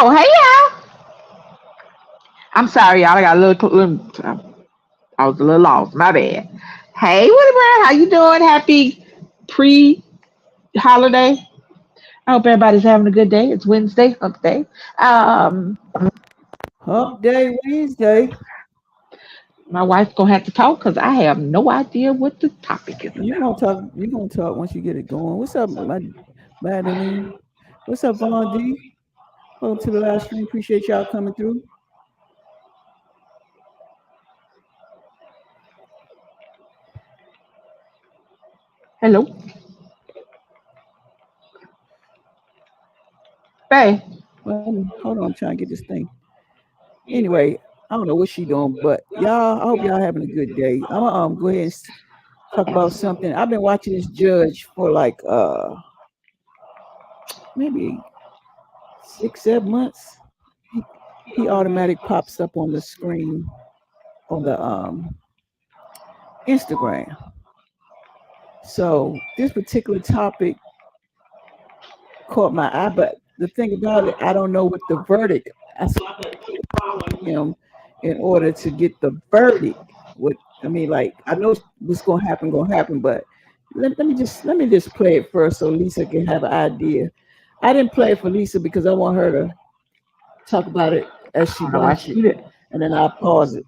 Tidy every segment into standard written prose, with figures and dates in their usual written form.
Oh, hey y'all. I'm sorry, y'all. I got a I was a little lost. My bad. Hey, Woody Brown, how you doing? Happy pre-holiday. I hope everybody's having a good day. It's Wednesday, hump day. Um, Hump Day Wednesday. my wife's gonna have to talk because I have no idea what the topic is You about. gonna talk? You gonna talk once you get it going? What's up, my Madeline? What's up, Von D? Welcome to the live stream. Appreciate y'all coming through. Hello, Bay. Well, hold on, I'm trying to get this thing. Anyway, I don't know what she doing, but y'all, I hope y'all having a good day. I'm gonna go ahead and talk about something. I've been watching this judge for like maybe 6, 7 months. He, he automatic pops up on the screen on the Instagram. So this particular topic caught my eye, but the thing about it, I don't know what the verdict. So I got to keep following him in order to get the verdict. What I mean, like I know what's gonna happen, but let me just play it first so Lisa can have an idea. I didn't play it for Lisa because I want her to talk about it as she I don't know why watch she it, do that. and then I'll pause it.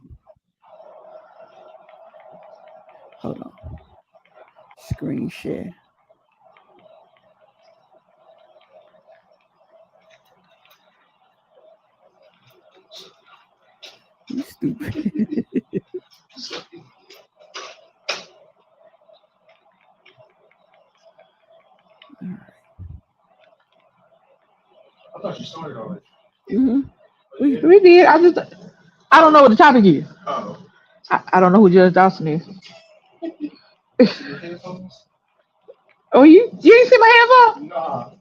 Hold on, screen share. You stupid. Mm-hmm. We did. I don't know what the topic is. I don't know who Judge Dawson is. Oh, you ain't see my hands up?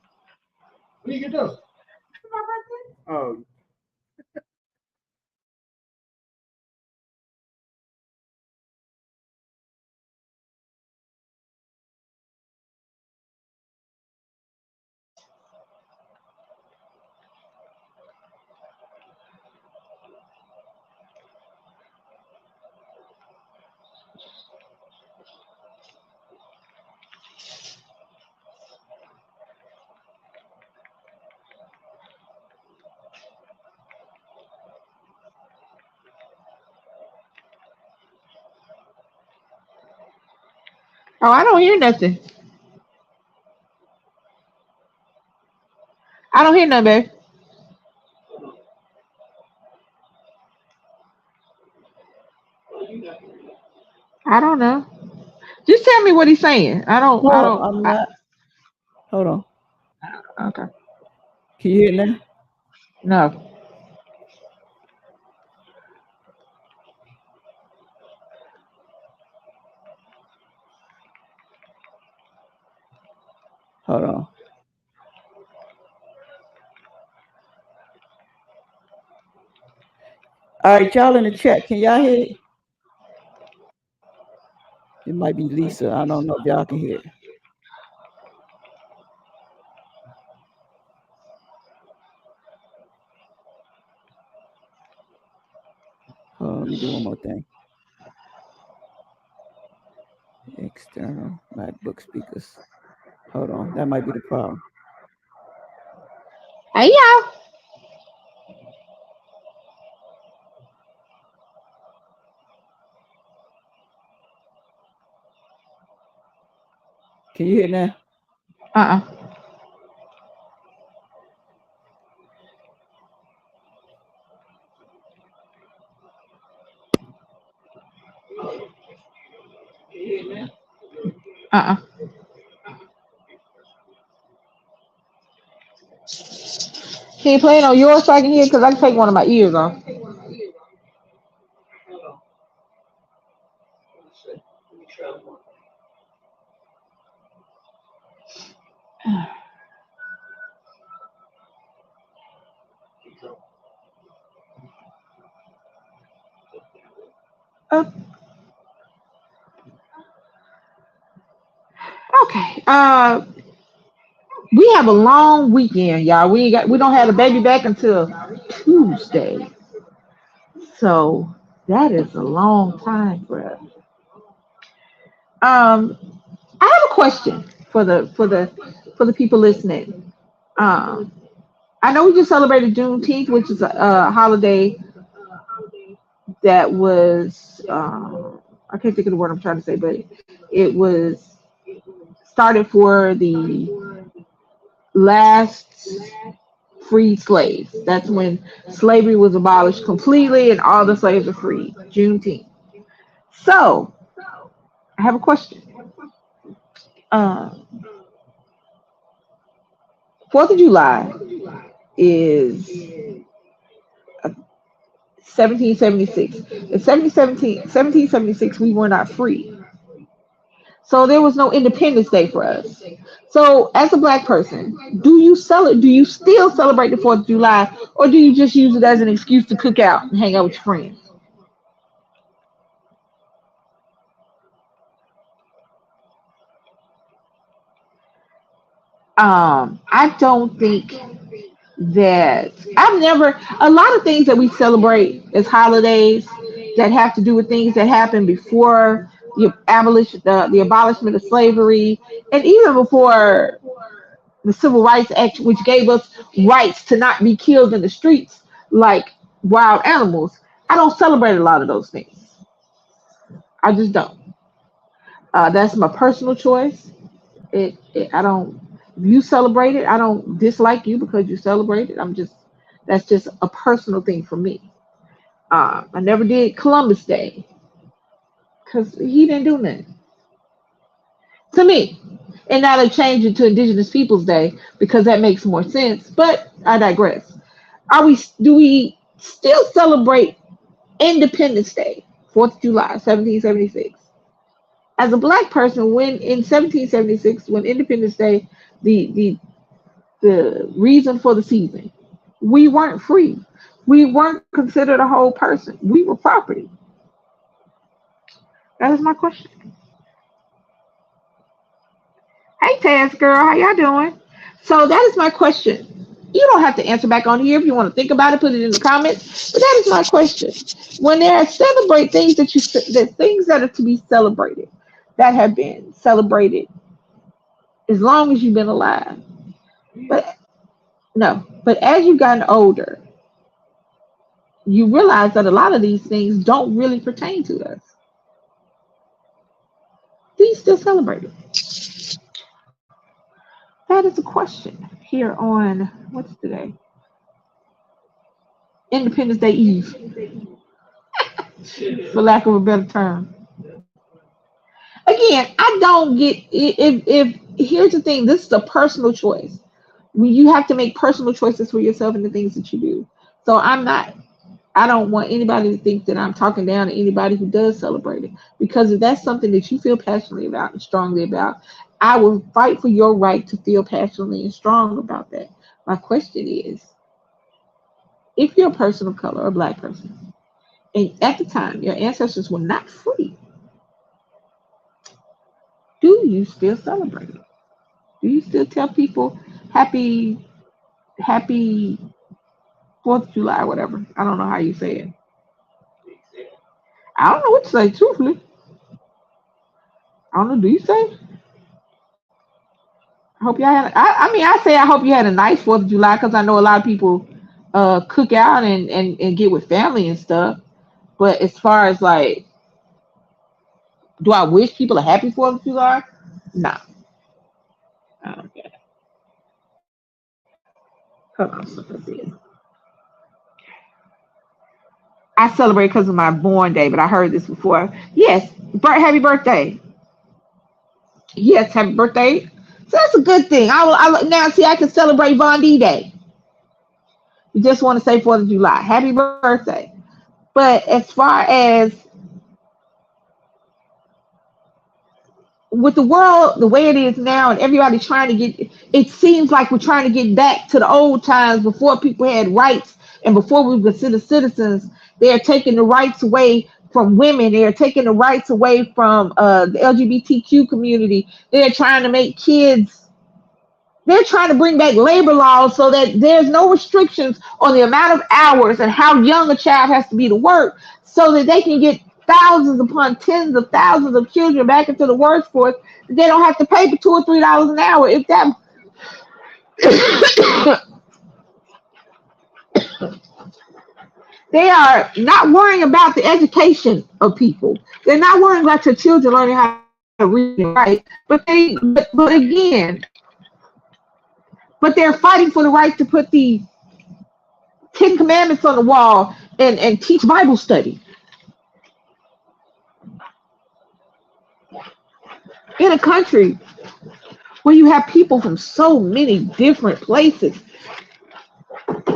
Oh, I don't hear nothing. I don't hear nothing, babe. I don't know. Just tell me what he's saying. I don't. I No, don't. I'm not. Hold on. Okay. Can you hear it now? No. Hold on. All right, y'all in the chat. Can y'all hear it? It might be Lisa. I don't know if y'all can hear it. Hold on, let me do one more thing. External MacBook speakers. Hold on. That might be the problem. Hey, y'all. Can you hear it now? Uh. Uh. Can you play it on yours so I can hear? Because I can take one of my ears off. Uh, okay. We have a long weekend, y'all. We don't have the baby back until Tuesday. So that is a long time for us. Um, I have a question for the people listening. Um, I know we just celebrated Juneteenth, which is a holiday that was I can't think of the word I'm trying to say, but it was started for the last freed slaves. That's when slavery was abolished completely and all the slaves are freed. Juneteenth. So I have a question. Um, 4th of July is 1776. In 1776, we were not free. So there was no Independence Day for us. So as a black person, do you still celebrate the 4th of July or do you just use it as an excuse to cook out and hang out with your friends? I don't think that I've never a lot of things that we celebrate as holidays that have to do with things that happened before the abolishment of slavery and even before the Civil Rights Act, which gave us rights to not be killed in the streets like wild animals. I don't celebrate a lot of those things. I just don't. That's my personal choice. I don't. If you celebrate it, I don't dislike you because you celebrate it. That's just a personal thing for me. I never did Columbus Day because he didn't do nothing to me. And now they changed it to Indigenous Peoples Day because that makes more sense. But I digress. Do we still celebrate Independence Day, 4th of July, 1776? As a black person, when in 1776, when Independence Day, the reason for the season, we weren't free. We weren't considered a whole person. We were property. That is my question. Hey, Taz girl, how y'all doing? So that is my question. You don't have to answer back on here if you want to think about it. Put it in the comments. But that is my question. When there are celebrate things that things that are to be celebrated, that have been celebrated as long as you've been alive. But no, but as you've gotten older, you realize that a lot of these things don't really pertain to us. Do you still celebrate it? That is a question here on what's today? Independence Day Eve, for lack of a better term. Again, I don't get if here's the thing. This is a personal choice. You have to make personal choices for yourself and the things that you do. So I'm not. I don't want anybody to think that I'm talking down to anybody who does celebrate it. Because if that's something that you feel passionately about and strongly about, I will fight for your right to feel passionately and strong about that. My question is, if you're a person of color or a black person, and at the time your ancestors were not free, do you still celebrate it? Do you still tell people happy, happy 4th of July, or whatever? I don't know how you say it. I don't know what to say, truthfully. I don't know. Do you say? I hope y'all had. I mean, I say I hope you had a nice 4th of July because I know a lot of people cook out and get with family and stuff. But as far as like, do I wish people a happy 4th of July? No. I don't get it. Hold on, so let's see. I celebrate because of my born day, but I heard this before. Yes, happy birthday. Yes, happy birthday. So that's a good thing. Now see I can celebrate Von D Day. You just want to say 4th of July. Happy birthday. But as far as with the world the way it is now and everybody trying to get it seems like we're trying to get back to the old times before people had rights and before we were considered citizens. They're taking the rights away from women. They're taking the rights away from the LGBTQ community. They're trying to make kids They're trying to bring back labor laws so that there's no restrictions on the amount of hours and how young a child has to be to work, so that they can get thousands upon tens of thousands of children back into the workforce. They don't have to pay for $2 or $3 an hour. If that they are not worrying about the education of people. They're not worrying about your children learning how to read and write. But they're fighting for the right to put the Ten Commandments on the wall and teach Bible study in a country where you have people from so many different places.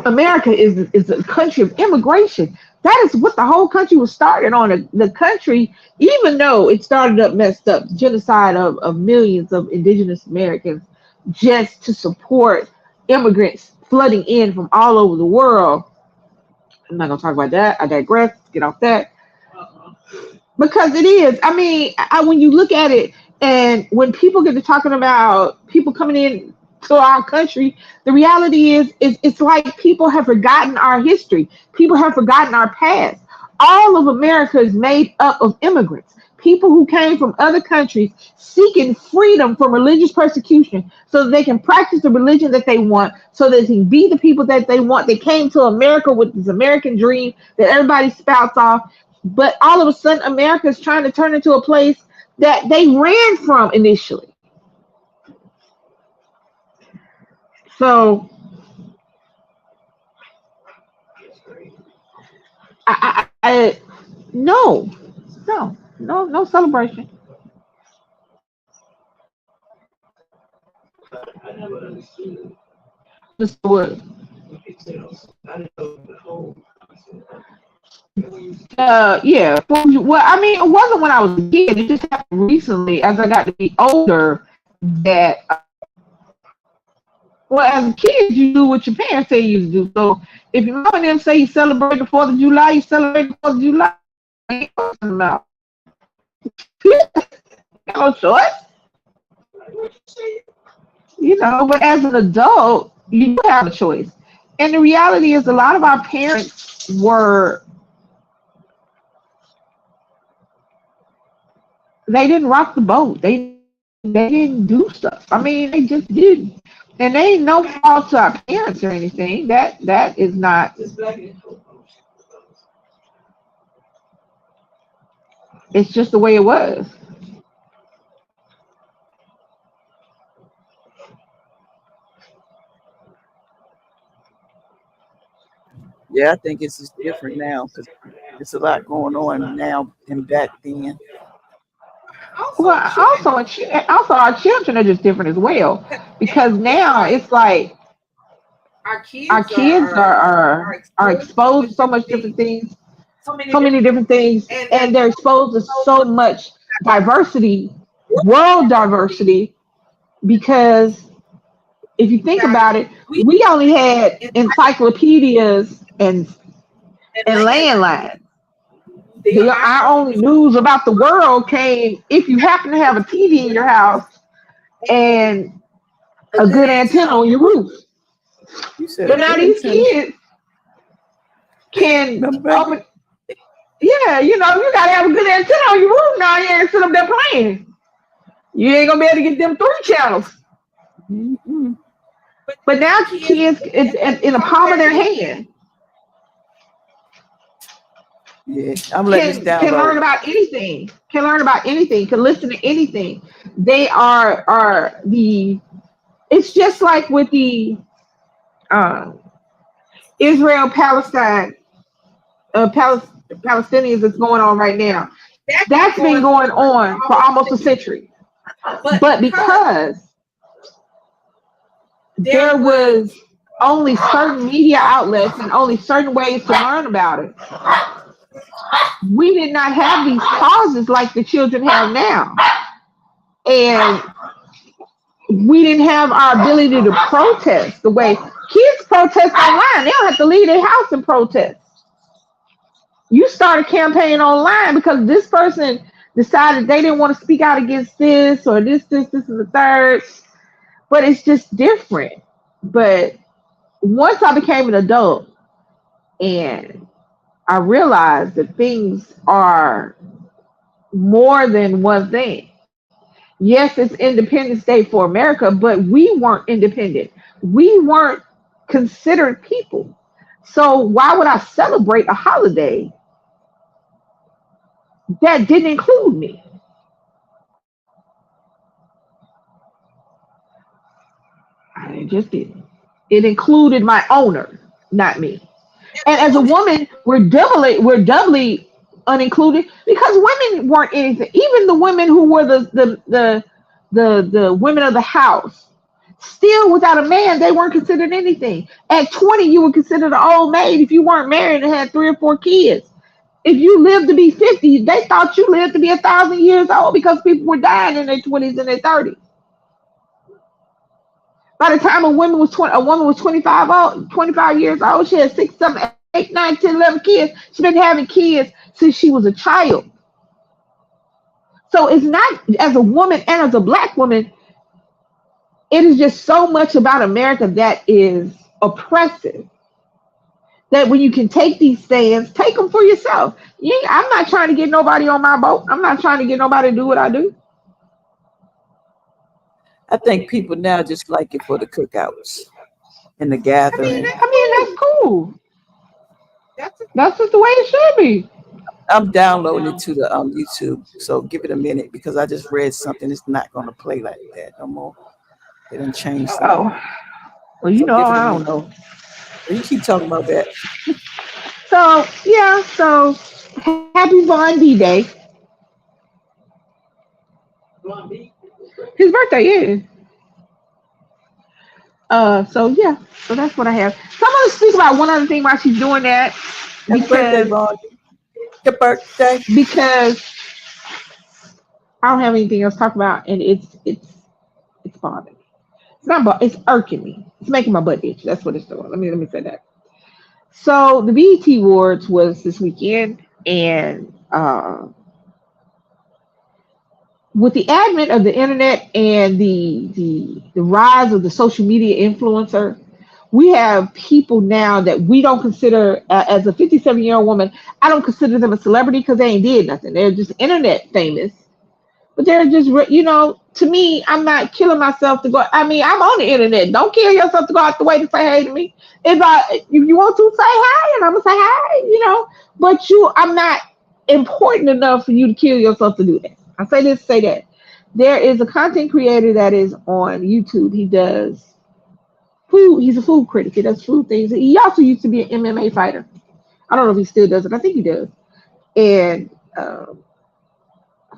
America is a country of immigration. That is what the whole country was started on. The country, even though it started up messed up, genocide of millions of indigenous Americans just to support immigrants flooding in from all over the world. I'm not going to talk about that. I digress. Get off that. Because it is. I mean, when you look at it, and when people get to talking about people coming in to our country, the reality is it's like people have forgotten our history. People have forgotten our past. All of America is made up of immigrants, people who came from other countries seeking freedom from religious persecution so that they can practice the religion that they want, so that they can be the people that they want. They came to America with this American dream that everybody spouts off. But all of a sudden, America is trying to turn into a place that they ran from initially. So no, no celebration. Just what? Yeah. Well, I mean, it wasn't when I was a kid. It just happened recently as I got to be older. That well, as a kid, you do what your parents say you do. So if your mom and them say you celebrate the 4th of July, you celebrate the 4th of July. Ain't talking about. No choice. But as an adult, you do have a choice. And the reality is, a lot of our parents they didn't rock the boat. They didn't do stuff. I mean, they just didn't. And they ain't no fault to our parents or anything. That is not. It's just the way it was. Yeah, I think it's just different now because it's a lot going on now and back then. Well, also our children are just different as well, because now it's like our kids are exposed to so much different things, so many different things, and they're exposed to so much diversity, world diversity, because if you think about it, we only had encyclopedias and landlines. Our only news about the world came if you happen to have a TV in your house and a good antenna on your roof. But now these kids can open. Yeah, you gotta have a good antenna on your roof now. You ain't sit up there playing. You ain't gonna be able to get them 3 channels. Mm-hmm. But now kids, it's in the palm of their hand. Yeah, I'm letting this down. Can learn about anything. Can learn about anything. Can listen to anything. They are the. It's just like with the Israel Palestine Palestinians that's going on right now. That's been going on for almost a century. But because there was only certain media outlets and only certain ways to learn about it, we did not have these causes like the children have now. And we didn't have our ability to protest the way kids protest online. They don't have to leave their house and protest. You start a campaign online because this person decided they didn't want to speak out against this or this, and the third. but it's just different. But once I became an adult and I realized that things are more than one thing. Yes, it's Independence Day for America, but we weren't independent. We weren't considered people. So why would I celebrate a holiday that didn't include me? I just didn't. It included my owner, not me. And as a woman, we're doubly unincluded because women weren't anything. Even the women who were the women of the house, still without a man, they weren't considered anything. At 20, you were considered an old maid if you weren't married and had 3 or 4 kids. If you lived to be 50, they thought you lived to be 1,000 years old because people were dying in their 20s and their 30s. By the time a woman was 25 years old, she had 6, 7, 8, 9, 10, 11 kids. She's been having kids since she was a child. So it's not, as a woman and as a black woman, it is just so much about America that is oppressive. That when you can take these stands, take them for yourself. I'm not trying to get nobody on my boat. I'm not trying to get nobody to do what I do. I think people now just like it for the cookouts and the I mean, gathering. that's cool. That's just the way it should be. I'm downloading it to the YouTube, so give it a minute because I just read something. It's not going to play like that no more. They done changed something. Oh, well, So give it a I don't minute. know. You keep talking about that. So yeah, so happy Von D Day. His birthday, yeah. So yeah, so that's what I have. So I'm gonna speak about one other thing while she's doing that Happy birthday, because Ron. Your birthday. because I don't have anything else to talk about, and it's bothering me. It's irking me. It's making my butt itch. That's what it's doing. Let me say that. So the BET Awards was this weekend, and with the advent of the internet and the rise of the social media influencer, we have people now that we don't consider as a 57-year-old woman. I don't consider them a celebrity because they ain't did nothing. They're just internet famous, but they're just to me, I'm not killing myself to go. I mean, I'm on the internet. Don't kill yourself to go out the way to say hey to me. If you want to say hi, and I'm gonna say hi. But I'm not important enough for you to kill yourself to do that. I say this, say that. There is a content creator that is on YouTube. He does food. He's a food critic. He does food things. He also used to be an MMA fighter. I don't know if he still does it. I think he does. And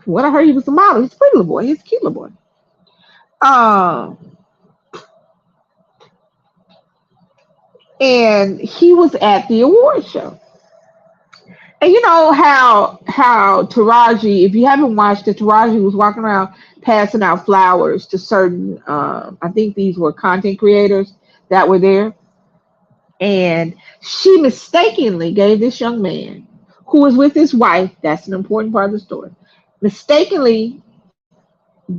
what I heard, he was a model. He's a pretty little boy. He's a cute little boy. Um, and he was at the award show. And you know how Taraji, if you haven't watched it, Taraji was walking around passing out flowers to certain, I think these were content creators that were there, and she mistakenly gave this young man who was with his wife. That's an important part of the story. Mistakenly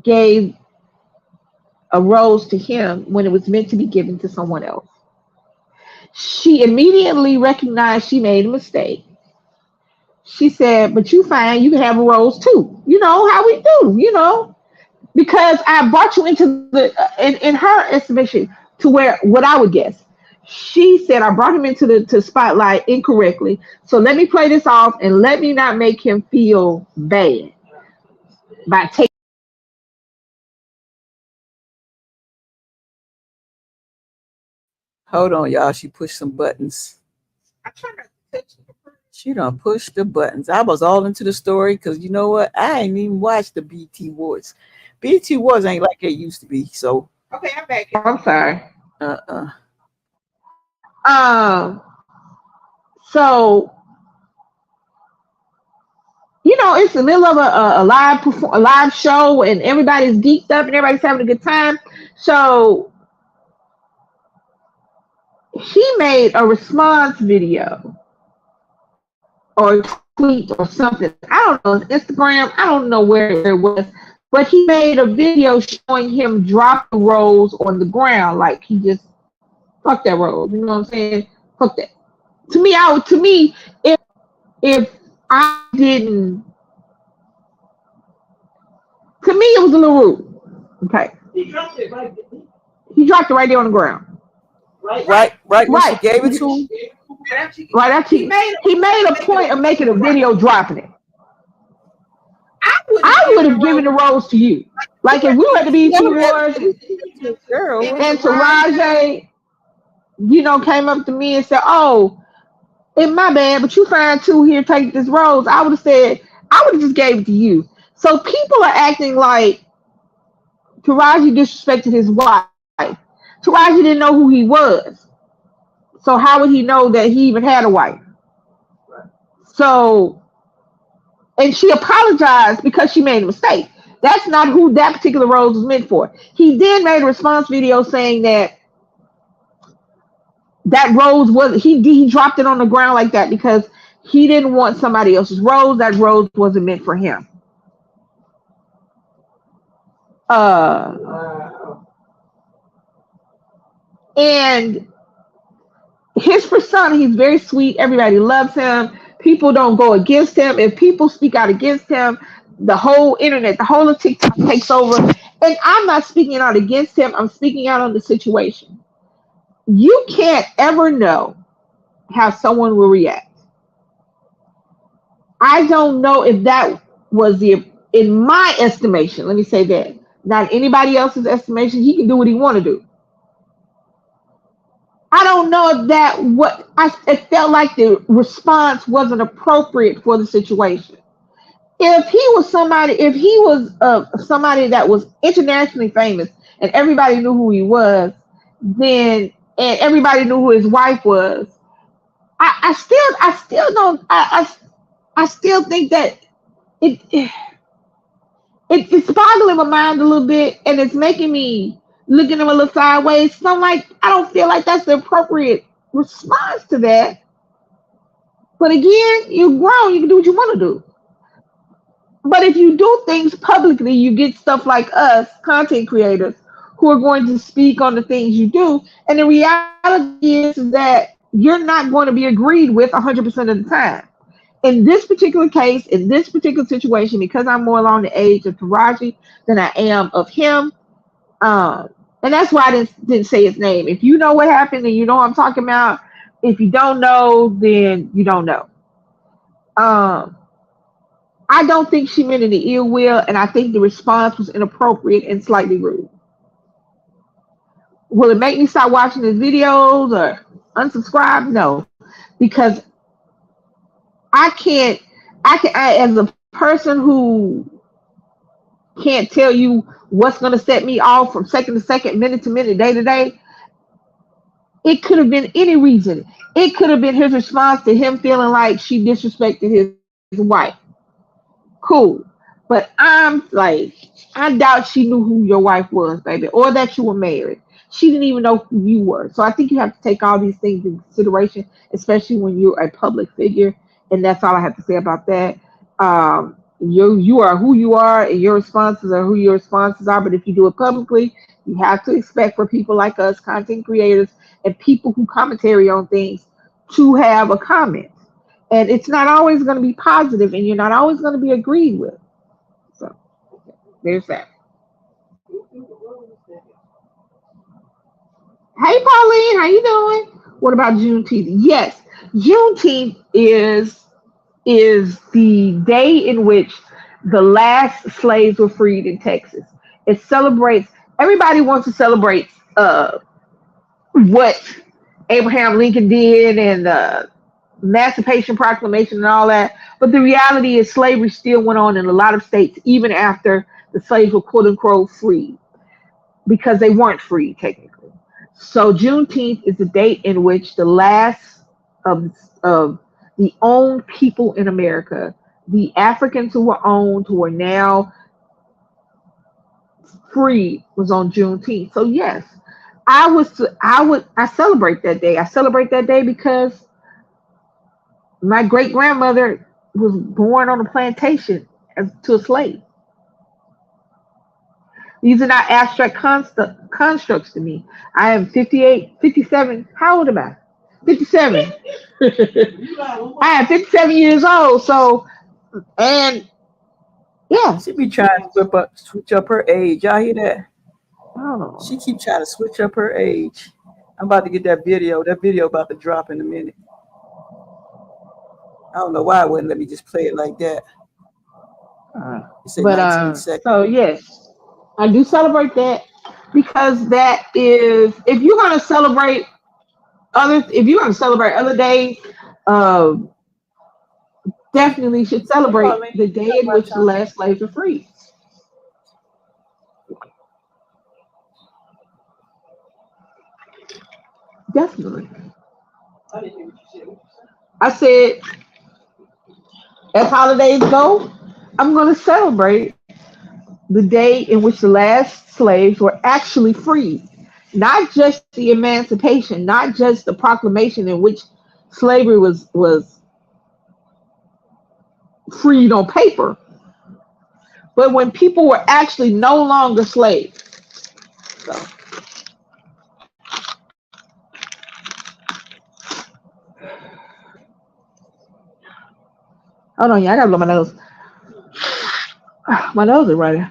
gave a rose to him when it was meant to be given to someone else. She immediately recognized she made a mistake. She said, "But you fine, you can have a rose too. You know how we do, because I brought you into in her estimation to where what I would guess." She said, "I brought him into the spotlight incorrectly. So let me play this off and let me not make him feel bad by taking." Hold on, y'all. She pushed some buttons. She done pushed the buttons. I was all into the story because you know what? I ain't even watched the BT Awards. BT Awards ain't like it used to be. So Okay, I'm back. I'm sorry. uh-uh. So it's the middle of a live show, and everybody's geeked up and everybody's having a good time. So he made a response video or tweet or something. I don't know, Instagram. I don't know where it was, but he made a video showing him drop the rose on the ground, like he just fuck that rose. You know what I'm saying? Fuck that. If I didn't, to me it was a little rude. Okay, he dropped it right there on the ground. Right when she Right, gave it to him. right. After he made a point of making a video dropping it. I would have given the rose to you. Like if we were at the BET Awards Girl, and Taraji, came up to me and said, "Oh, it's my bad, but you fine too. Here, take this rose." I would have said, I would have just gave it to you. So people are acting like Taraji disrespected his wife. Taraji didn't know who he was. So how would he know that he even had a wife? So, and she apologized because she made a mistake. That's not who that particular rose was meant for. He then made a response video saying that rose was he dropped it on the ground like that because he didn't want somebody else's rose. That rose wasn't meant for him. And his persona, he's very sweet. Everybody loves him. People don't go against him. If people speak out against him, the whole internet, the whole of TikTok takes over. And I'm not speaking out against him. I'm speaking out on the situation. You can't ever know how someone will react. I don't know if that was in my estimation, let me say that, not anybody else's estimation. He can do what he want to do. I don't know if it felt like the response wasn't appropriate for the situation. If he was somebody that was internationally famous and everybody knew who he was, then and everybody knew who his wife was, I still don't I still think that it it's boggling my mind a little bit, and it's making me look at him a little sideways. So I'm like, I don't feel like that's the appropriate response to that. But again, you're grown, you can do what you want to do. But if you do things publicly, you get stuff like us, content creators, who are going to speak on the things you do. And the reality is that you're not going to be agreed with 100% of the time. In this particular case, in this particular situation, because I'm more along the age of Taraji than I am of him, and that's why I didn't say his name. If you know what happened, then you know what I'm talking about. If you don't know, then you don't know. I don't think she meant any ill will, and I think the response was inappropriate and slightly rude. Will it make me stop watching his videos or unsubscribe? No, because I can't. As a person who can't tell you what's going to set me off from second to second, minute to minute, day to day. It could have been any reason. It could have been his response to him feeling like she disrespected his wife. Cool. But I'm like, I doubt she knew who your wife was, baby, or that you were married. She didn't even know who you were. So I think you have to take all these things into consideration, especially when you're a public figure. And that's all I have to say about that. You are who you are, and your responses are who your responses are. But if you do it publicly, you have to expect for people like us, content creators, and people who commentary on things, to have a comment. And it's not always going to be positive, and you're not always going to be agreed with. So there's that. Hey, Pauline, how you doing? What about Juneteenth? Yes, Juneteenth is the day in which the last slaves were freed in Texas. It celebrates. Everybody wants to celebrate what Abraham Lincoln did and the Emancipation Proclamation and all that. But the reality is, slavery still went on in a lot of states even after the slaves were quote unquote free, because they weren't free technically. So Juneteenth is the date in which the last of the owned people in America, the Africans who were owned, who are now free, was on Juneteenth. So yes, I celebrate that day. I celebrate that day because my great grandmother was born on a plantation to a slave. These are not abstract constructs to me. I am 58, 57. How old am I? 57. I am 57 years old. So, and yeah, She be trying to switch up her age. Y'all hear that? I don't She know. keep trying to switch up her age. I'm about to get that video. That video about to drop in a minute. I don't know why it wouldn't let me just play it like that. You say But 19 seconds. so yes, I do celebrate that because that is if you're gonna celebrate if you're gonna celebrate other days, um, definitely should celebrate the day in which the last slaves were freed. Definitely. I said, as holidays go, I'm going to celebrate the day in which the last slaves were actually freed. Not just the emancipation, not just the proclamation in which slavery was freed on paper, but when people were actually no longer slaves. So, hold on, yeah, I gotta blow my nose. My nose is running.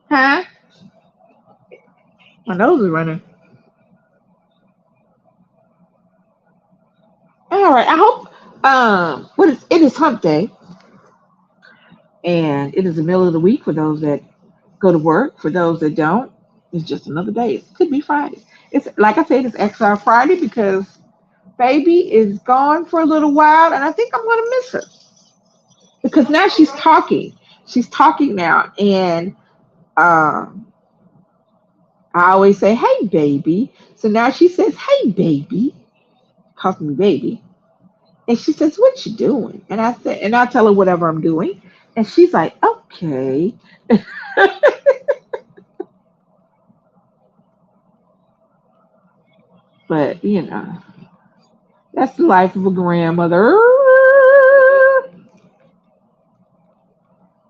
Huh? My nose is running. All right. I hope what is it is hump day and it is the middle of the week for those that go to work. For those that don't, it's just another day. It could be Friday. It's like I said, it's XR Friday because baby is gone for a little while and I think I'm gonna miss her. Because now she's talking. She's talking now and um I always say, hey baby. So now she says, hey baby, calls me baby. And she says, what you doing? And I said, and I tell her whatever I'm doing. And she's like, okay. But, that's the life of a grandmother.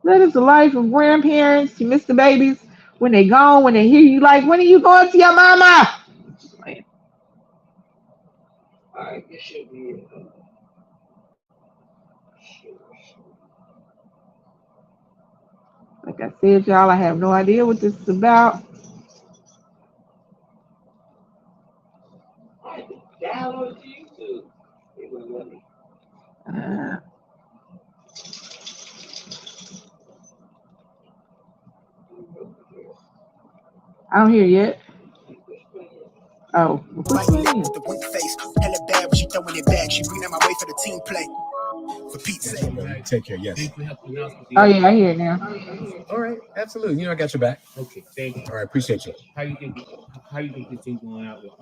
That is the life of grandparents. You miss the babies when they gone, when they hear you like, when are you going to your mama? Like I said, y'all, I have no idea what this is about. Uh, I don't hear yet. Oh, well, push White me lip in. with the wink face. Hella bad when she throwing it back. She bring out my way for the team play. For Pete's sake. Take care. Yes. Oh, yeah, I hear it now. All right. Absolutely. You know, I got your back. Okay, thank you. All right. Appreciate you. How you think? How you think this thing going out with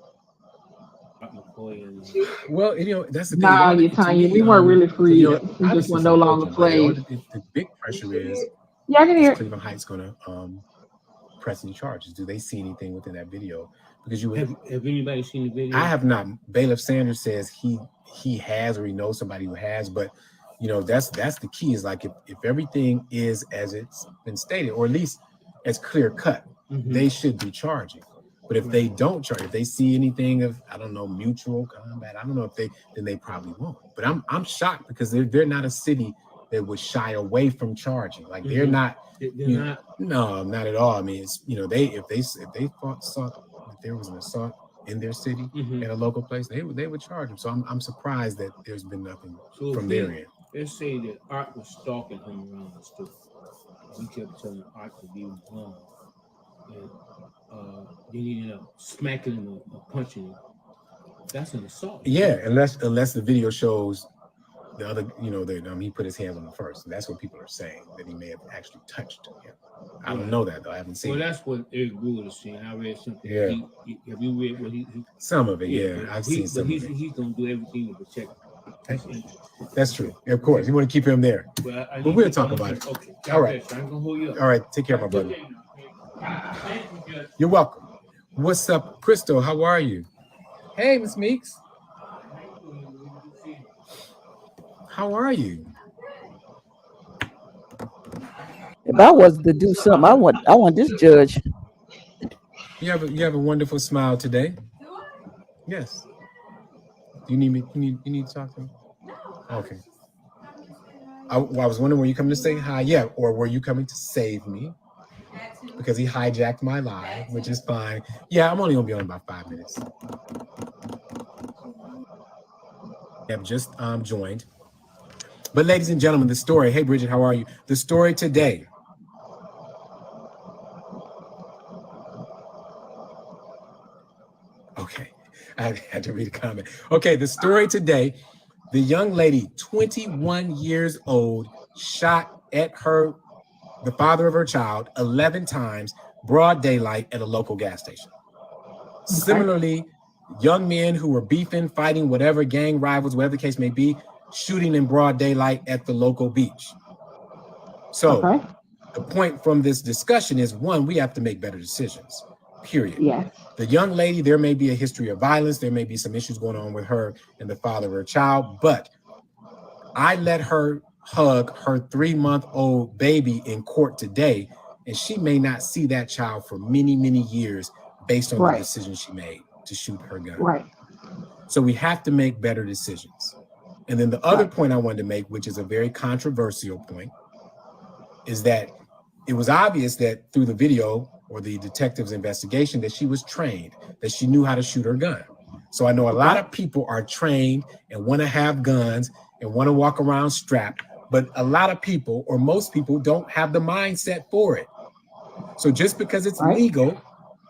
McCoy and? Well, you know, that's the thing. Nah, you To Tanya, me, we weren't really you free. know, We just obviously were it's no longer unfortunate, but slaves. the big pressure Yeah, I can is hear it. Cleveland Heights going to press any charges? Do they see anything within that video? Because you would, Have anybody seen the video? I have not. Bailiff Sanders says he has or he knows somebody who has, but you know that's the key is like if everything is as it's been stated or at least as clear cut, they should be charging. But if they don't charge, if they see anything of I don't know mutual combat, I don't know if then they probably won't. But I'm shocked because they're not a city that would shy away from charging. Like they're not. They're not. No, not at all. I mean, it's they if they thought that there was an assault in their city at a local place, they would charge them. So I'm surprised that there's been nothing from their end. Let's say that Art was stalking him around the store. He kept telling Art to leave him alone, and then he ended up smacking him or punching him. That's an assault. Yeah, unless the video shows the other, that he put his hands on him first. And that's what people are saying, that he may have actually touched him. I don't know that though. I haven't seen. Well, that's what Eric Gould is saying. I read something. Yeah. Have you read what he? Some of it, yeah. I've seen some of it. He's gonna do everything to protect. That's true. Of course, you want to keep him there. But we'll talk about it. Okay. All right. I'm gonna hold you up. All right. Take care, my brother. You're welcome. What's up, Crystal? How are you? Hey, Miss Meeks. How are you? I was to do something, I want this judge. You have a wonderful smile today. Yes. Do you need me? You need to talk to me? Okay. I was wondering, were you coming to say hi? Yeah, or were you coming to save me? Because he hijacked my live, which is fine. Yeah, I'm only gonna be on about 5 minutes. I have just joined. But ladies and gentlemen, the story. Hey Bridget, how are you? The story today. Okay, I had to read a comment. Okay, the story today. The young lady, 21 years old, shot at the father of her child 11 times, broad daylight at a local gas station. Okay. Similarly, young men who were beefing, fighting, whatever, gang rivals, whatever the case may be, shooting in broad daylight at the local beach. So the point from this discussion is, one, we have to make better decisions, period. Yes. The young lady, there may be a history of violence. There may be some issues going on with her and the father of her child, but I let her hug her 3-month-old baby in court today, and she may not see that child for many, many years based on the decision she made to shoot her gun. Right. So we have to make better decisions. And then the other point I wanted to make, which is a very controversial point, is that it was obvious that through the video or the detective's investigation that she was trained, that she knew how to shoot her gun. So I know a lot of people are trained and want to have guns and want to walk around strapped, but a lot of people, or most people, don't have the mindset for it. So just because it's legal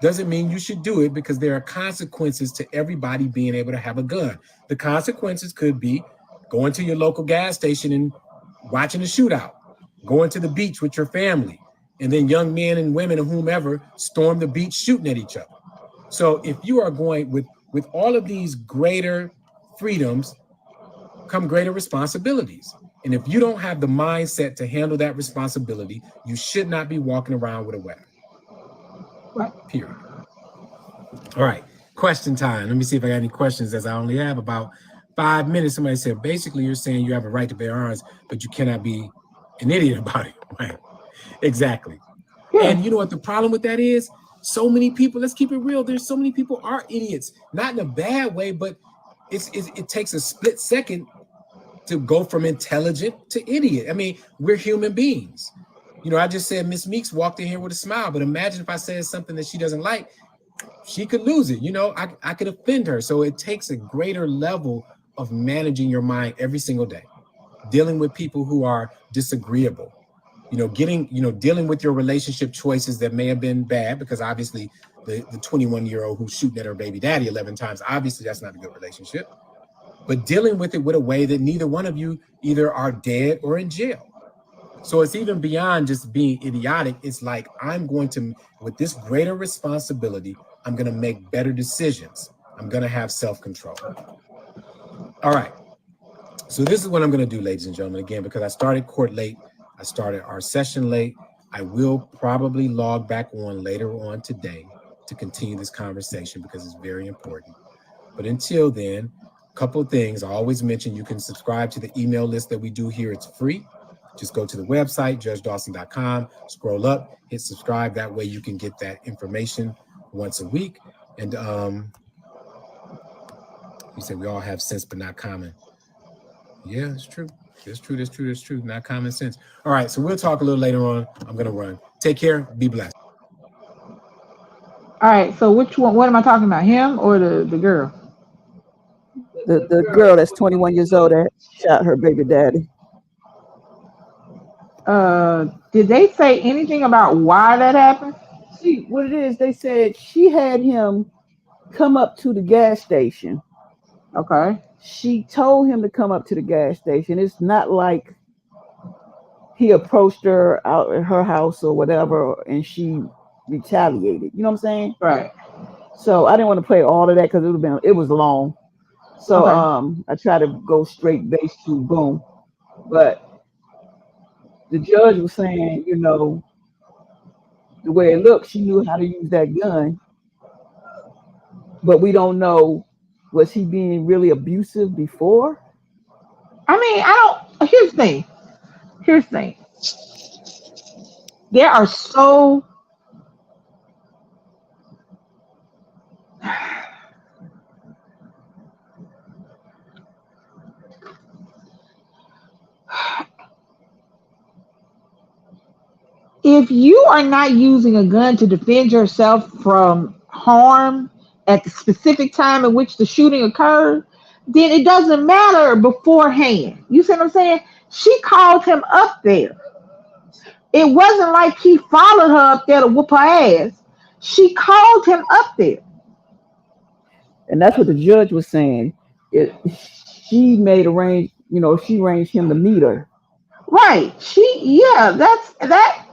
doesn't mean you should do it, because there are consequences to everybody being able to have a gun. The consequences could be going to your local gas station and watching a shootout, going to the beach with your family, and then young men and women and whomever storm the beach shooting at each other. So if you are going with all of these greater freedoms come greater responsibilities. And if you don't have the mindset to handle that responsibility, you should not be walking around with a weapon. Right. Period. All right. Question time. Let me see if I got any questions, as I only have about 5 minutes. Somebody said, basically, you're saying you have a right to bear arms, but you cannot be an idiot about it. Right. Exactly. Yeah. And you know what the problem with that is? So many people, let's keep it real. There's so many people are idiots, not in a bad way, but it takes a split second to go from intelligent to idiot. I mean, we're human beings. You know, I just said Miss Meeks walked in here with a smile, but imagine if I said something that she doesn't like, she could lose it. You know, I could offend her. So it takes a greater level of managing your mind every single day, dealing with people who are disagreeable, dealing with your relationship choices that may have been bad, because obviously the 21-year-old who's shooting at her baby daddy 11 times, obviously that's not a good relationship. But dealing with it with a way that neither one of you either are dead or in jail. So it's even beyond just being idiotic. It's like, I'm going to, with this greater responsibility, I'm going to make better decisions. I'm going to have self-control. All right. So this is what I'm going to do, ladies and gentlemen, again, because I started court late. I started our session late. I will probably log back on later on today to continue this conversation because it's very important. But until then, couple of things. I always mention you can subscribe to the email list that we do here. It's free. Just go to the website, judgedawson.com, scroll up, hit subscribe. That way you can get that information once a week. And you said we all have sense, but not common. Yeah, it's true. That's true. Not common sense. All right, so we'll talk a little later on. I'm going to run. Take care. Be blessed. All right, so which one? What am I talking about, him or the girl? The girl that's 21 years old that shot her baby daddy. Did they say anything about why that happened? See, what it is, they said she had him come up to the gas station. Okay. She told him to come up to the gas station. It's not like he approached her out at her house or whatever and she retaliated. You know what I'm saying? Right. So I didn't want to play all of that because it was long. So I try to go straight base to boom. But the judge was saying, the way it looked, she knew how to use that gun. But we don't know, was he being really abusive before? I mean, here's the thing. There are so if you are not using a gun to defend yourself from harm at the specific time in which the shooting occurred, then it doesn't matter beforehand. You see what I'm saying? She called him up there. It wasn't like he followed her up there to whoop her ass. She called him up there. And that's what the judge was saying. She made she arranged him to meet her. Right.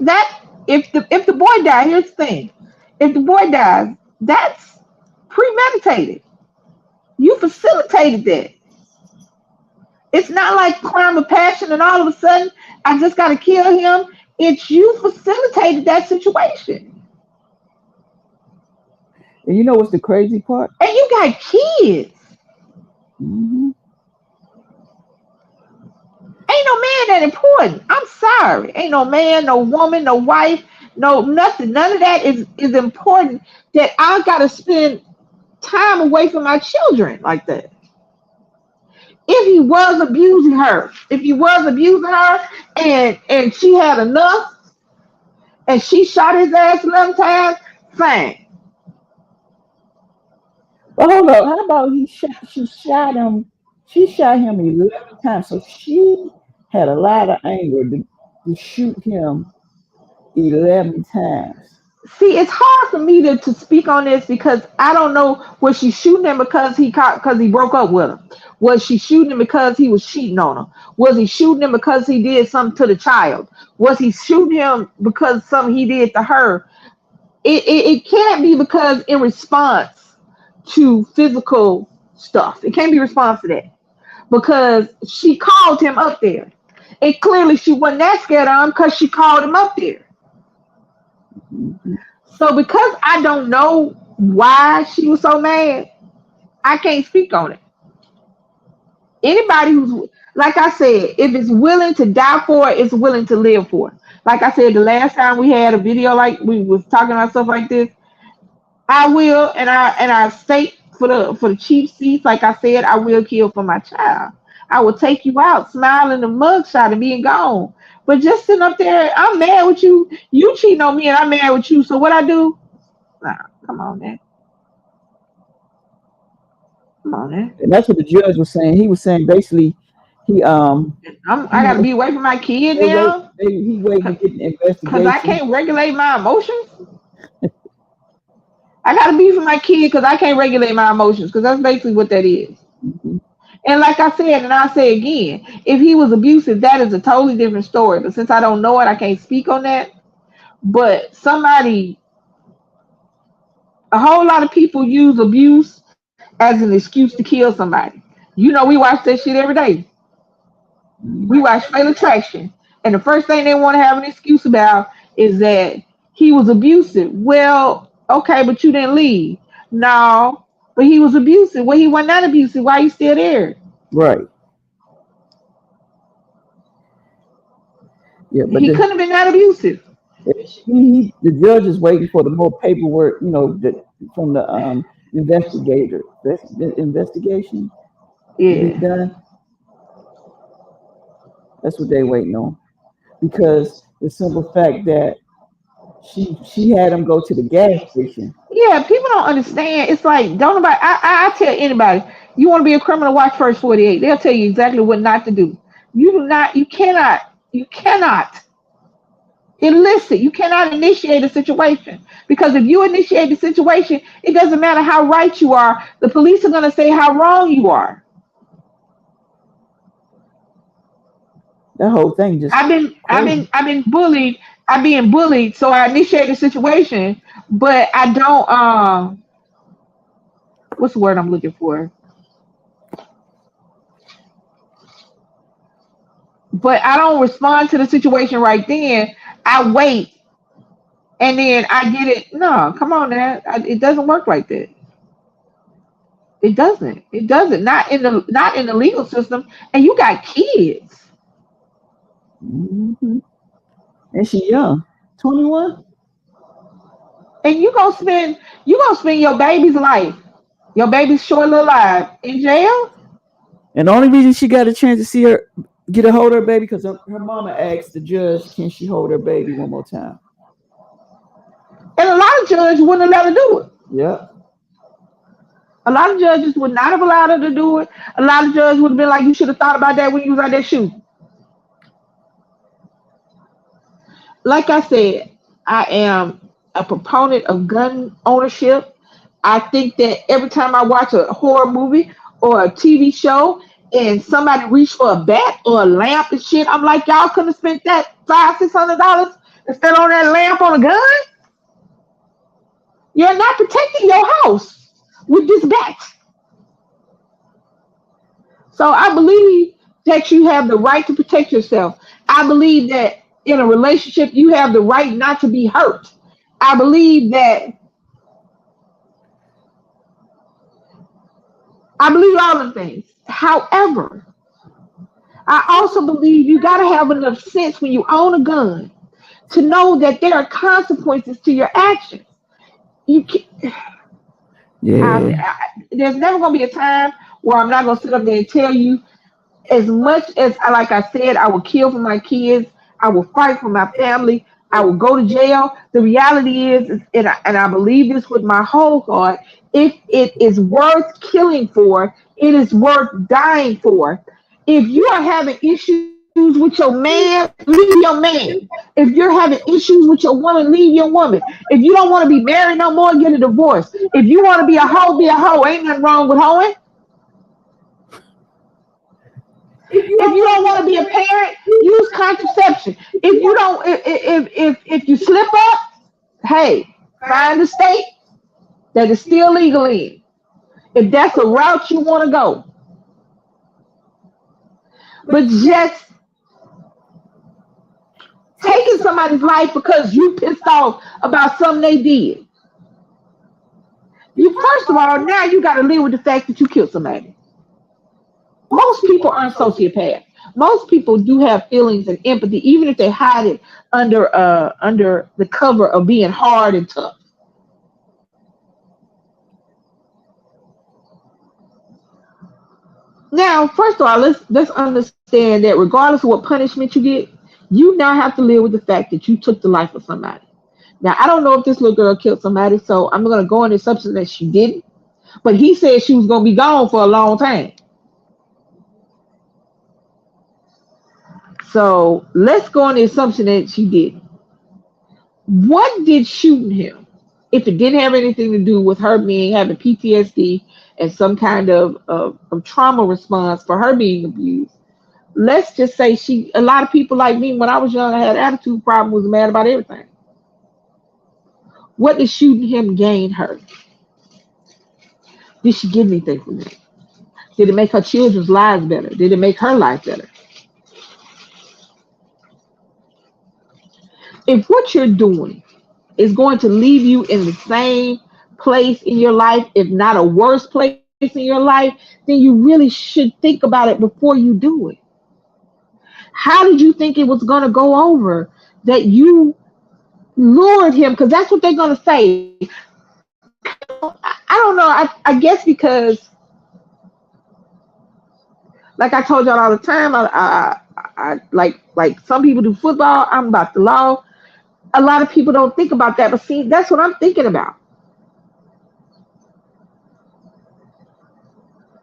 That if the boy died, here's the thing. If the boy dies, that's premeditated. You facilitated that. It's not like crime of passion and all of a sudden I just gotta kill him. It's you facilitated that situation. And you know what's the crazy part? And you got kids. Mm-hmm. Ain't no man that important. I'm sorry. Ain't no man, no woman, no wife, no nothing. None of that is important that I gotta spend time away from my children like that. If he was abusing her, and she had enough and she shot his ass 11 times, fine. But hold up, how about she shot him 11 times. So she had a lot of anger to shoot him 11 times. See, it's hard for me to speak on this because I don't know, was she shooting him because he broke up with her? Was she shooting him because he was cheating on her? Was he shooting him because he did something to the child? Was he shooting him because something he did to her? It can't be because in response to physical stuff. It can't be response to that because she called him up there. And clearly she wasn't that scared of him because she called him up there. Mm-hmm. So because I don't know why she was so mad, I can't speak on it. Anybody who's, like I said, if it's willing to die for it, it's willing to live for it. Like I said, the last time we had a video like we was talking about stuff like this, I will, and I state for the cheap seats, like I said, I will kill for my child. I will take you out, smiling the mugshot and being gone. But just sitting up there, I'm mad with you. You cheating on me, and I'm mad with you. So what I do? Nah, come on, man. Come on, man. And that's what the judge was saying. He was saying basically I gotta be away from my kid now he waited to get an investigation because I can't regulate my emotions. I gotta be for my kid because I can't regulate my emotions because that's basically what that is. Mm-hmm. And like I said, and I'll say again, if he was abusive, that is a totally different story. But since I don't know it, I can't speak on that. But a whole lot of people use abuse as an excuse to kill somebody. You know, we watch that shit every day. We watch Fatal Attraction. And the first thing they want to have an excuse about is that he was abusive. Well, okay, but you didn't leave. No, but he was abusive. Well, he was not abusive. Why are you still there? Right. Yeah, but he couldn't have been that abusive. The judge is waiting for the more paperwork, from the investigator. The investigation to be done. That's what they're waiting on, because the simple fact that she had him go to the gas station. Yeah, people don't understand. It's like, don't nobody. I tell anybody, you want to be a criminal, watch First 48. They'll tell you exactly what not to do. You cannot elicit. You cannot initiate a situation, because if you initiate the situation, it doesn't matter how right you are. The police are going to say how wrong you are. That whole thing just. I've been bullied. I'm being bullied, so I initiate a situation, but I don't. What's the word I'm looking for? But I don't respond to the situation right then. I wait, and then I get it. No, come on, now. It doesn't work like that. It doesn't. It doesn't. Not in the legal system. And you got kids. Mm-hmm. And she young. 21. And you gonna spend your baby's life, your baby's short little life in jail. And the only reason she got a chance to see her, get a hold of her baby, because her mama asked the judge, can she hold her baby one more time? And a lot of judges wouldn't have let her do it. Yep. A lot of judges would not have allowed her to do it. A lot of judges would have been like, you should have thought about that when you was out there shooting. Like I said, I am a proponent of gun ownership. I think that every time I watch a horror movie or a TV show and somebody reach for a bat or a lamp and shit, I'm like, y'all couldn't have spent that $500-$600 instead on that lamp on a gun. You're not protecting your house with this bat. So I believe that you have the right to protect yourself. I believe that in a relationship, you have the right not to be hurt. I believe all the things. However, I also believe you got to have enough sense when you own a gun to know that there are consequences to your actions. You can, Yeah. there's never going to be a time where I'm not going to sit up there and tell you, as much as, like I said, I will kill for my kids, I will fight for my family, I will go to jail. The reality is and I believe this with my whole heart, if it is worth killing for, it is worth dying for. If you are having issues with your man, leave your man. If you're having issues with your woman, leave your woman. If you don't want to be married no more, get a divorce. If you want to be a hoe, be a hoe. Ain't nothing wrong with hoeing. If you don't want to be a parent, use contraception. If you don't, if you slip up, hey, find a state that is still legal in. If that's a route you want to go, but just taking somebody's life because you pissed off about something they did. You first of all, now you got to live with the fact that you killed somebody. Most people aren't sociopaths. Most people do have feelings and empathy, even if they hide it under the cover of being hard and tough. Now, first of all, let's understand that regardless of what punishment you get, you now have to live with the fact that you took the life of somebody. Now, I don't know if this little girl killed somebody, so I'm going to go on the assumption that she didn't. But he said she was going to be gone for a long time. So let's go on the assumption that she did. What did shooting him, if it didn't have anything to do with her having PTSD and some kind of trauma response for her being abused? Let's just say a lot of people like me, when I was young, I had an attitude problem, was mad about everything. What did shooting him gain her? Did she get anything from that? Did it make her children's lives better? Did it make her life better? If what you're doing is going to leave you in the same place in your life, if not a worse place in your life, then you really should think about it before you do it. How did you think it was going to go over that you lured him? Because that's what they're going to say. I don't know. I guess because, like I told y'all all the time, I like some people do football. I'm about the law. A lot of people don't think about that, but see, that's what I'm thinking about.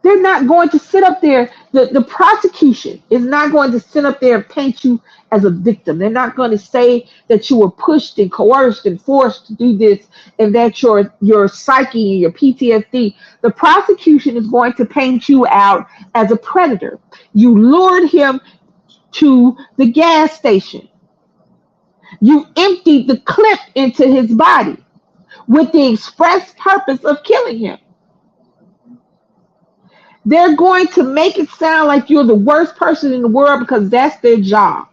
They're not going to sit up there. The prosecution is not going to sit up there and paint you as a victim. They're not going to say that you were pushed and coerced and forced to do this and that your psyche and your PTSD. The prosecution is going to paint you out as a predator. You lured him to the gas station. You emptied the clip into his body with the express purpose of killing him. They're going to make it sound like you're the worst person in the world because that's their job.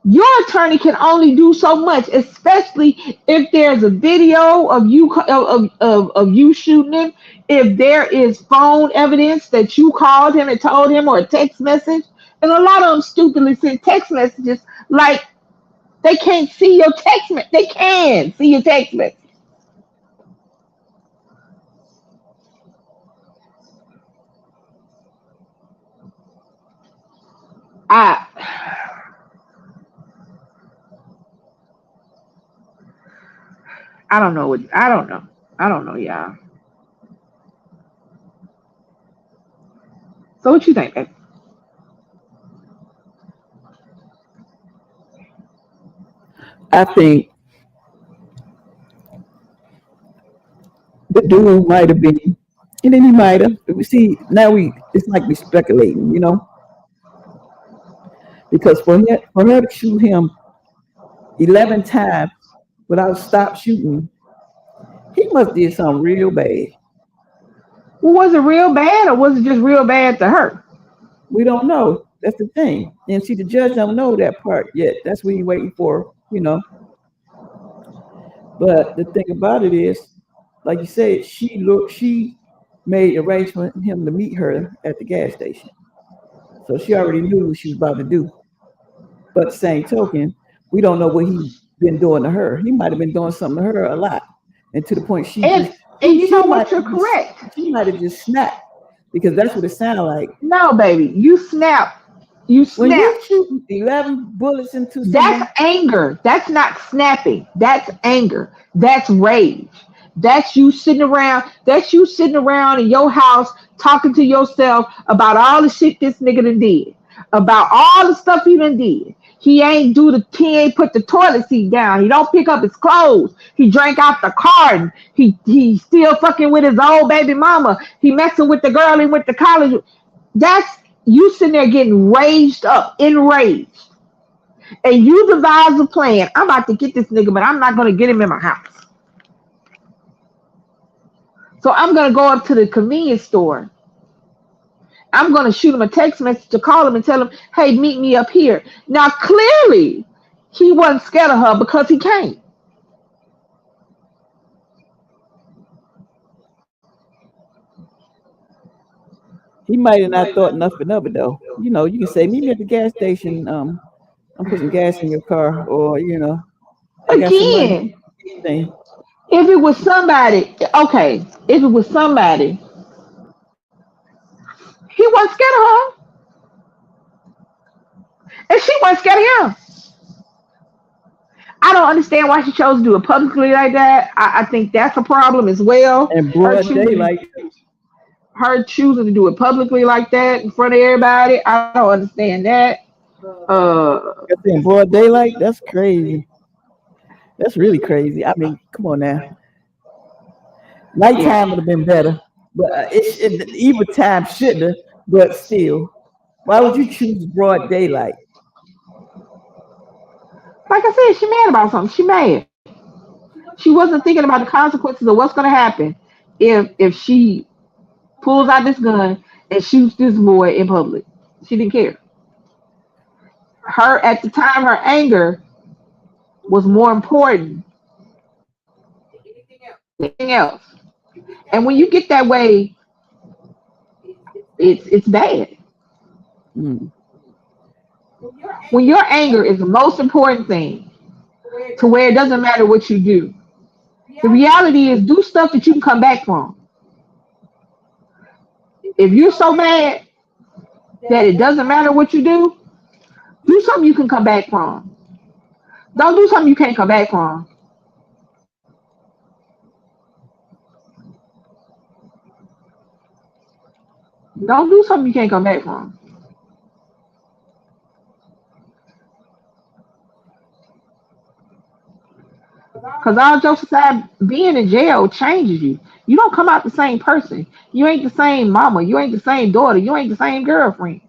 Your attorney can only do so much, especially if there's a video of you of you shooting him, if there is phone evidence that you called him and told him, or a text message. And a lot of them stupidly send text messages like They can't see your text message. They can see your text message. I I don't know what I don't know. I don't know, y'all. So what you think, babe? I think the dude might have been, and then he might have. See, now it's like we speculating, because for her to shoot him 11 times without stop shooting, he must did something real bad. Well, was it real bad or was it just real bad to her? We don't know. That's the thing. And see, the judge don't know that part yet. That's what he's waiting for. But the thing about it is, like you said, she made arrangement for him to meet her at the gas station. So she already knew what she was about to do. But the same token, we don't know what he been doing to her. He might have been doing something to her a lot. And to the point And you know what? You're correct. she might have just snapped, because that's what it sounded like. No, baby, you snap. You When you snap. shoot 11 bullets into someone, That's anger. That's not snapping. That's anger. That's rage. That's you sitting around. That's you sitting around in your house talking to yourself about all the shit this nigga done did, about all the stuff he done did. He ain't put the toilet seat down. He don't pick up his clothes. He drank out the carton. He still fucking with his old baby mama. He messing with the girl he went to college with. That's you sitting there getting raged up, enraged. And you devise a plan. I'm about to get this nigga, but I'm not gonna get him in my house. So I'm gonna go up to the convenience store. I'm gonna shoot him a text message to call him and tell him, hey, meet me up here. Now clearly he wasn't scared of her because he can't. he might have not thought nothing of it though. You can say, meet me at the gas station. I'm putting gas in your car, or I got some money. Again, Thing. if it was somebody, okay, if it was somebody, he wasn't scared of her, and she wasn't scared of him. I don't understand why she chose to do it publicly like that. I think that's a problem as well. And Her broad choosing, daylight. her choosing to do it publicly like that in front of everybody. I don't understand that. Uh, In broad daylight, that's crazy. That's really crazy. I mean, come on now. yeah. Nighttime would have been better, but even time shouldn't have. But still, why would you choose broad daylight? Like I said, she mad about something. She mad. She wasn't thinking about the consequences of what's going to happen if she pulls out this gun and shoots this boy in public. She didn't care. Her at the time, her anger was more important than anything else. And when you get that way, it's bad. Mm. When your anger is the most important thing, to where it doesn't matter what you do. The reality is, do stuff that you can come back from. If you're so mad that it doesn't matter what you do something you can come back from. Don't do something you can't come back from. Don't do something you can't come back from. Because all jokes aside, being in jail changes you. You don't come out the same person. You ain't the same mama. You ain't the same daughter. You ain't the same girlfriend.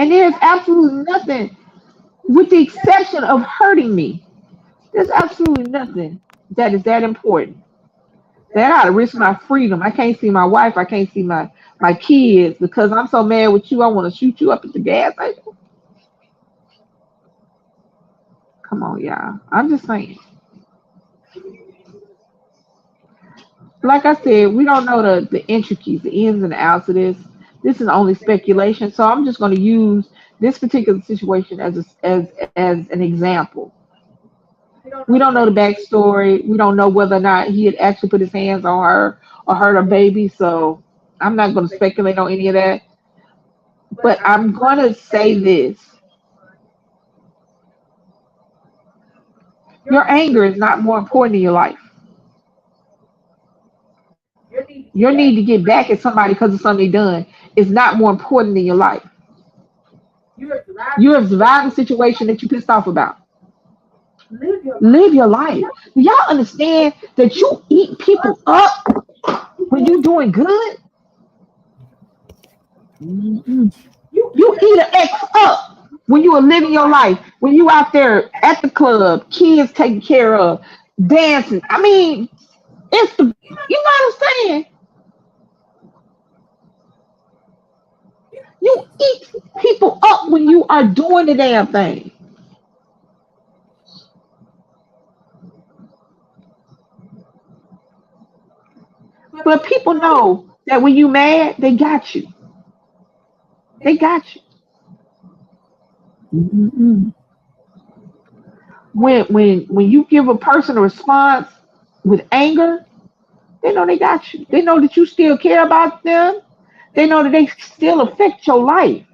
And there's absolutely nothing, with the exception of hurting me, there's absolutely nothing that is that important. That I gotta risk my freedom. I can't see my wife. I can't see my kids because I'm so mad with you. I want to shoot you up at the gas station. Come on, y'all. I'm just saying. Like I said, we don't know the intricacies, the ins and the outs of this. This is only speculation, so I'm just going to use this particular situation as an example. We don't know the backstory. We don't know whether or not he had actually put his hands on her or hurt her baby. So I'm not going to speculate on any of that. But I'm going to say this: your anger is not more important in your life. Your need to get back at somebody because of something they done is not more important than your life. You have survived a situation that you pissed off about. Live your life. Do y'all understand that you eat people up when you're doing good? Mhm. You eat an ex up when you are living your life, when you out there at the club, kids taken care of, dancing. I mean, it's the you know what I'm saying? You eat people up when you are doing the damn thing. But people know that when you mad, they got you. They got you. Mhm. When you give a person a response with anger, they know they got you. They know that you still care about them. They know that they still affect your life.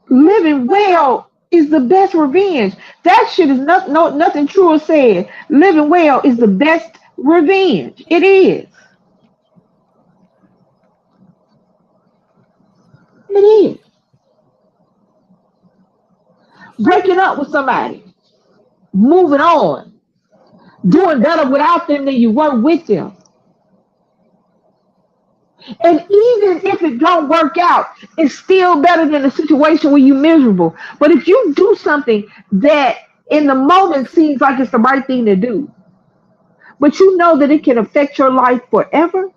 Living well is the best revenge. That shit is nothing truer said. Living well is the best revenge. It is. It is. Breaking up with somebody, moving on, doing better without them than you were with them. And even if it don't work out, it's still better than a situation where you're miserable. But if you do something that in the moment seems like it's the right thing to do, but you know that it can affect your life forever,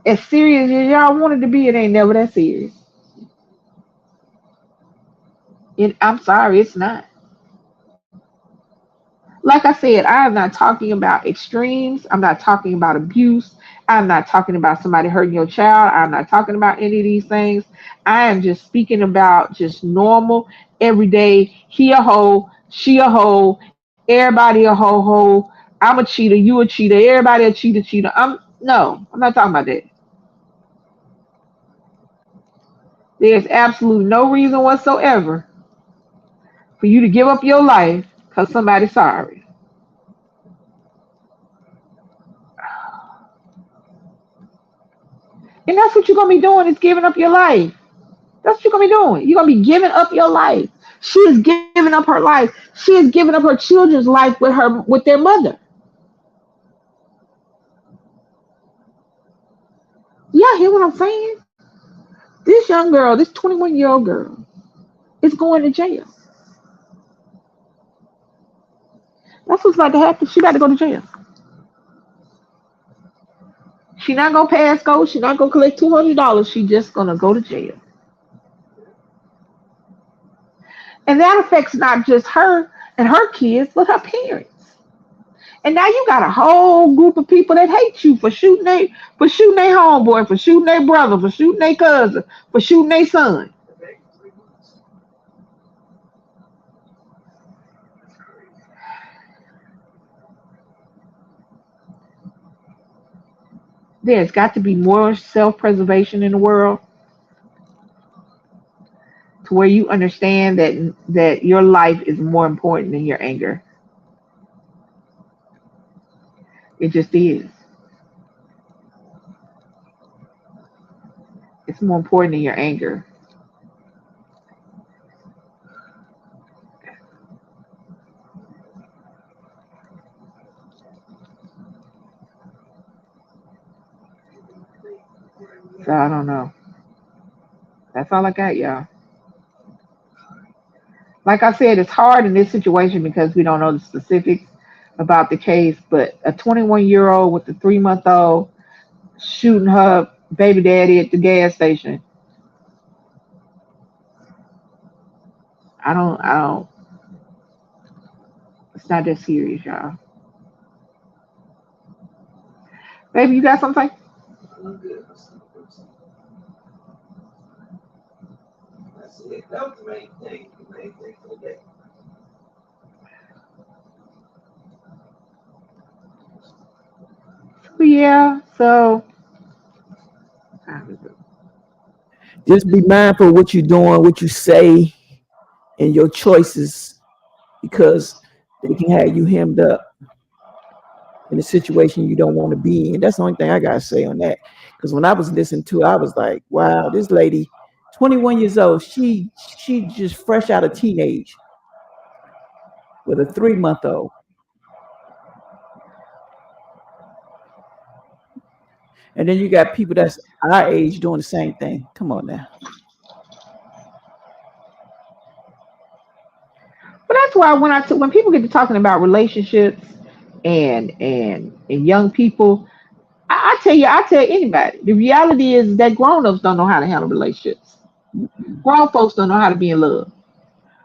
as serious as y'all wanted to be, it ain't never that serious. I'm sorry, it's not. Like I said, I am not talking about extremes. I'm not talking about abuse. I'm not talking about somebody hurting your child. I'm not talking about any of these things. I am just speaking about just normal, everyday, he a hoe, she a hoe, everybody a hoe. I'm a cheater, you a cheater, everybody a cheater. I'm not talking about that. There's absolutely no reason whatsoever for you to give up your life because somebody's sorry. And that's what you're gonna be doing is giving up your life. That's what you're gonna be doing. You're gonna be giving up your life. She is giving up her life. She is giving up her children's life with their mother. Yeah, hear what I'm saying? This young girl, this 21-year-old girl, is going to jail. That's what's about to happen. She got to go to jail. She not gonna pass go. She not gonna collect $200. She just gonna go to jail. And that affects not just her and her kids, but her parents. And now you got a whole group of people that hate you for shooting their homeboy, for shooting their brother, for shooting their cousin, for shooting their son. There's got to be more self-preservation in the world to where you understand that your life is more important than your anger. It just is. It's more important than your anger. So I don't know. That's all I got, y'all. Like I said, it's hard in this situation because we don't know the specifics about the case, but a 21-year-old with a 3-month old shooting her baby daddy at the gas station. I don't. It's not that serious, y'all. Baby, you got something? Yeah. So Just be mindful of what you're doing, what you say, and your choices, because they can have you hemmed up in a situation you don't want to be in. That's the only thing I gotta say on that. Because when I was listening to it, I was like, wow, this lady, 21 years old, she just fresh out of teenage with a 3-month-old. And then you got people that's our age doing the same thing. Come on now. but that's why when people get to talking about relationships and young people, I tell anybody, the reality is that grown-ups don't know how to handle relationships. Grown folks don't know how to be in love.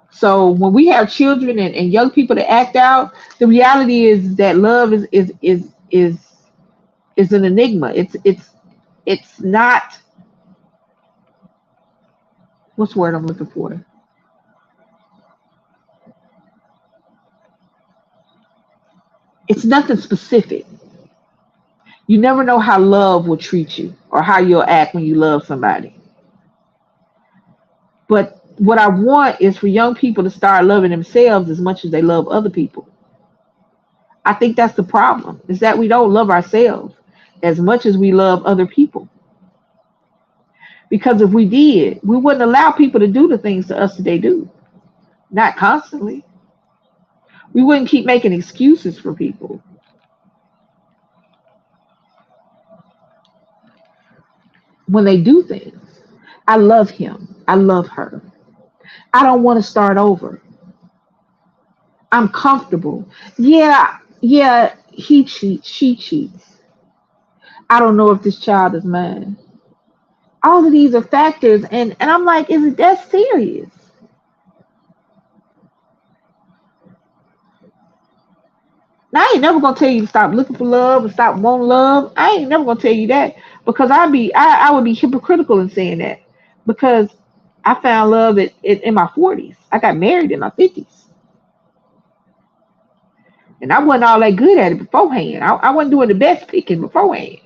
So when we have children and young people that act out, the reality is that love is an enigma. It's not, what's the word I'm looking for? It's nothing specific. You never know how love will treat you or how you'll act when you love somebody. But what I want is for young people to start loving themselves as much as they love other people. I think that's the problem, is that we don't love ourselves as much as we love other people. Because if we did, we wouldn't allow people to do the things to us that they do. Not constantly. We wouldn't keep making excuses for people. When they do things, I love him. I love her. I don't want to start over. I'm comfortable. Yeah, he cheats, she cheats. I don't know if this child is mine. All of these are factors, and I'm like, is it that serious? Now, I ain't never gonna tell you to stop looking for love and stop wanting love. I ain't never gonna tell you that, because I would be hypocritical in saying that, because I found love in my 40s. I got married in my 50s. And I wasn't all that good at it beforehand. I wasn't doing the best picking beforehand.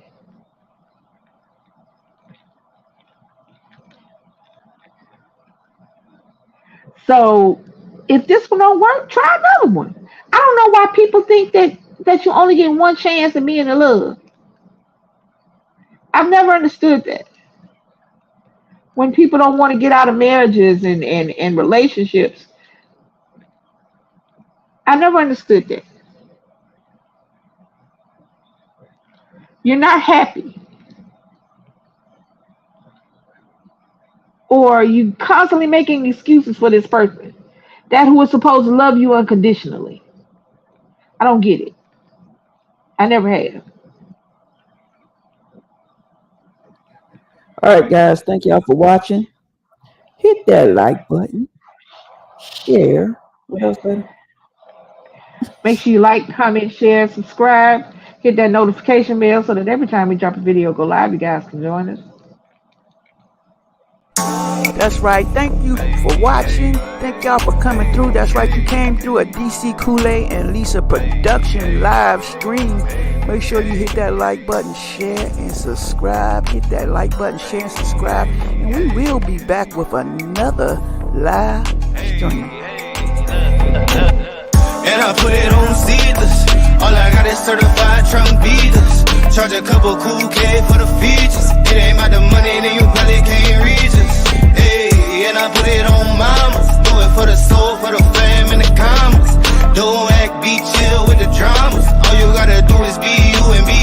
So if this one don't work, try another one. I don't know why people think that you only get one chance of being in love. I've never understood that. When people don't want to get out of marriages and relationships, I never understood that. You're not happy. Or you constantly making excuses for this person, that who is supposed to love you unconditionally. I don't get it. I never have. All right, guys. Thank y'all for watching. Hit that like button. Share. What else, buddy? Make sure you like, comment, share, subscribe. Hit that notification bell so that every time we drop a video go live, you guys can join us. That's right. Thank you for watching. Thank y'all for coming through. That's right. You came through a DC Kool-Aid and Lisa production live stream. Make sure you hit that like button, share, and subscribe. Hit that like button, share, and subscribe. And we will be back with another live stream. And I put it on seedless. All I got is certified trunk beaters. Charge a couple cool K for the features. It ain't about the money, then you probably can't reach us. Hey, and I put it on mamas. Do it for the soul, for the fam, and the commas. Don't act, be chill with the dramas. All you gotta do is be you and be